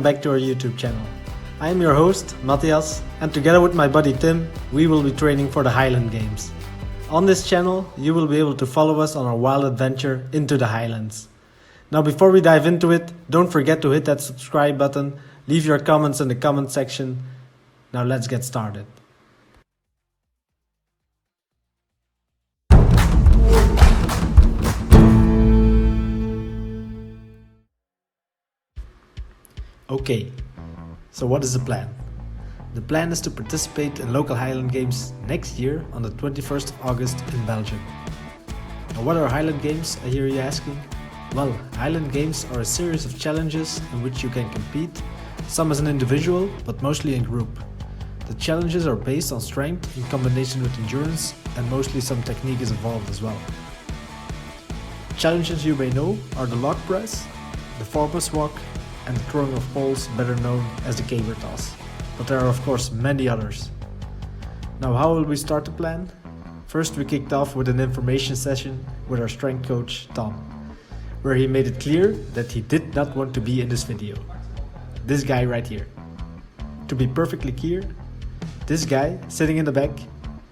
back to our YouTube channel. I am your host, Mathias, and together with my buddy Tim, we will be training for the Highland Games. On this channel, you will be able to follow us on our wild adventure into the Highlands. Now before we dive into it, don't forget to hit that subscribe button, leave your comments in the comment section. Now let's get started. Okay, so what is the plan? The plan is to participate in local Highland Games next year on the 21st of August in Belgium. Now what are Highland Games, I hear you asking? Well, Highland Games are a series of challenges in which you can compete, some as an individual, but mostly in group. The challenges are based on strength in combination with endurance, and mostly some technique is involved as well. Challenges you may know are the log press, the 4-bus walk, and the throwing of poles, better known as the caber toss. But there are of course many others. Now how will we start the plan? First we kicked off with an information session with our strength coach Tom, where he made it clear that he did not want to be in this video. This guy right here. To be perfectly clear, this guy sitting in the back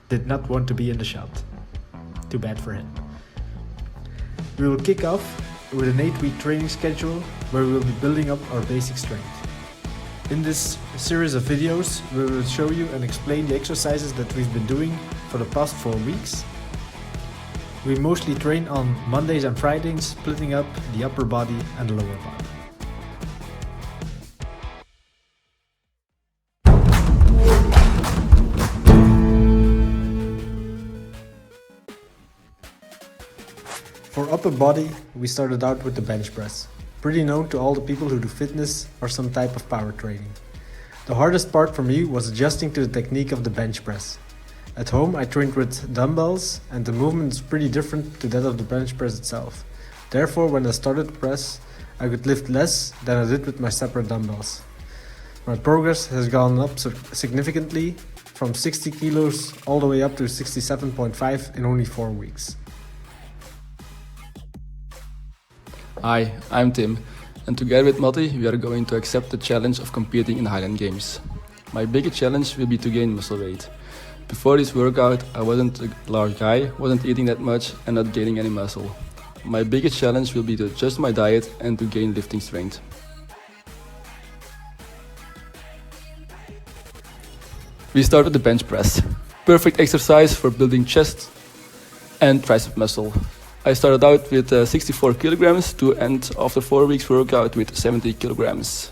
did not want to be in the shot. Too bad for him. We will kick off with an 8-week training schedule where we will be building up our basic strength. In this series of videos, we will show you and explain the exercises that we've been doing for the past 4 weeks. We mostly train on Mondays and Fridays, splitting up the upper body and the lower body. For upper body, we started out with the bench press, pretty known to all the people who do fitness or some type of power training. The hardest part for me was adjusting to the technique of the bench press. At home I trained with dumbbells and the movement is pretty different to that of the bench press itself. Therefore when I started the press, I could lift less than I did with my separate dumbbells. My progress has gone up significantly, from 60 kilos all the way up to 67.5 in only 4 weeks. Hi, I'm Tim, and together with Matti we are going to accept the challenge of competing in Highland Games. My biggest challenge will be to gain muscle weight. Before this workout I wasn't a large guy, wasn't eating that much and not gaining any muscle. My biggest challenge will be to adjust my diet and to gain lifting strength. We start with the bench press. Perfect exercise for building chest and tricep muscle. I started out with 64 kilograms to end after 4 weeks workout with 70 kilograms.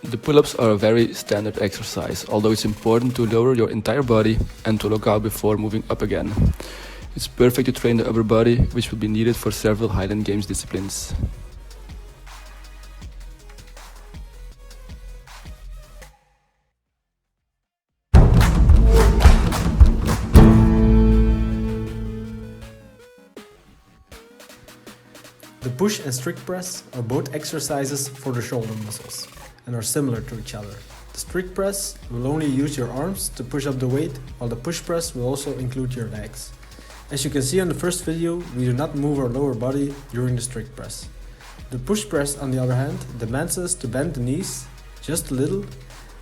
The pull-ups are a very standard exercise, although it's important to lower your entire body and to look out before moving up again. It's perfect to train the upper body, which will be needed for several Highland Games disciplines. The push and strict press are both exercises for the shoulder muscles and are similar to each other. The strict press will only use your arms to push up the weight, while the push press will also include your legs. As you can see on the first video, we do not move our lower body during the strict press. The push press, on the other hand, demands us to bend the knees just a little,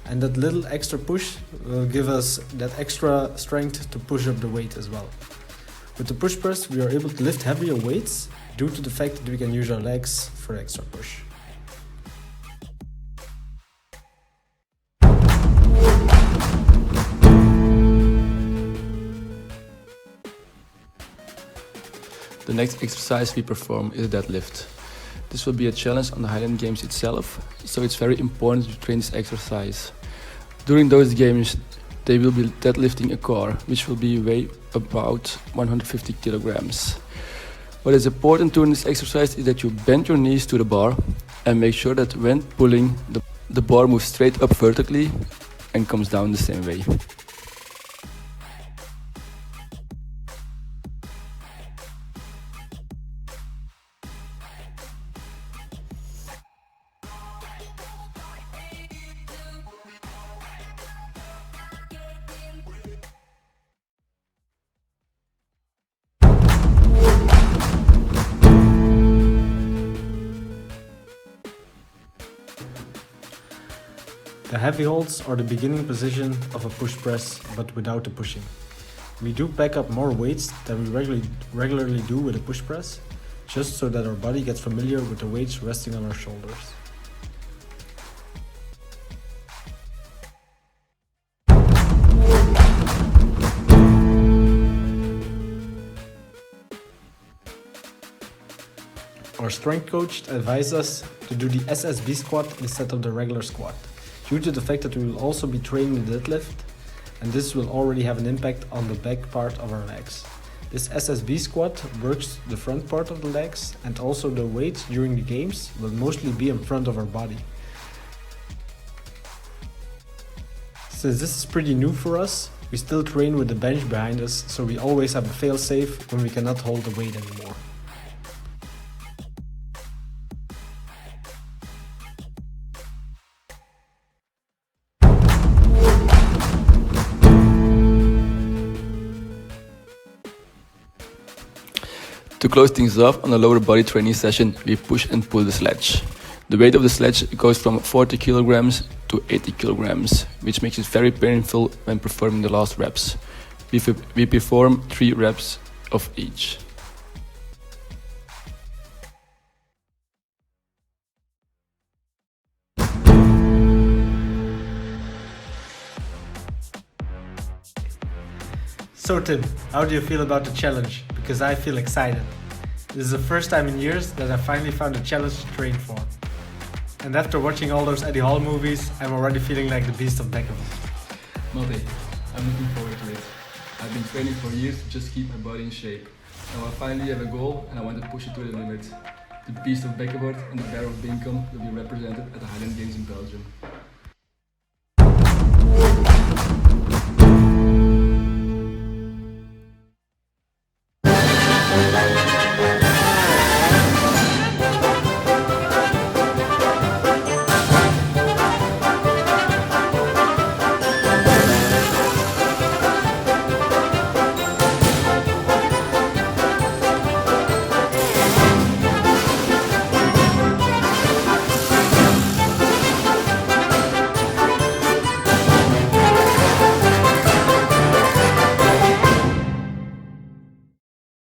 and that little extra push will give us that extra strength to push up the weight as well. With the push press, we are able to lift heavier weights due to the fact that we can use our legs for extra push. The next exercise we perform is a deadlift. This will be a challenge on the Highland Games itself, so it's very important to train this exercise. During those games, they will be deadlifting a car, which will be weigh about 150 kilograms. What is important during this exercise is that you bend your knees to the bar and make sure that when pulling, the bar moves straight up vertically and comes down the same way. The heavy holds are the beginning position of a push press, but without the pushing. We do pack up more weights than we regularly do with a push press, just so that our body gets familiar with the weights resting on our shoulders. Our strength coach advised us to do the SSB squat instead of the regular squat, due to the fact that we will also be training the deadlift, and this will already have an impact on the back part of our legs. This SSB squat works the front part of the legs, and also the weights during the games will mostly be in front of our body. Since this is pretty new for us, we still train with the bench behind us, so we always have a fail-safe when we cannot hold the weight anymore. To close things off on a lower body training session, we push and pull the sledge. The weight of the sledge goes from 40 kilograms to 80 kilograms, which makes it very painful when performing the last reps. We perform 3 reps of each. So Tim, how do you feel about the challenge? Because I feel excited. This is the first time in years that I finally found a challenge to train for. And after watching all those Eddie Hall movies, I'm already feeling like the beast of Beckerville. Mathias, I'm looking forward to it. I've been training for years to just keep my body in shape. Now I finally have a goal and I want to push it to the limit. The beast of Beckerville and the bear of Binkum will be represented at the Highland Games in Belgium.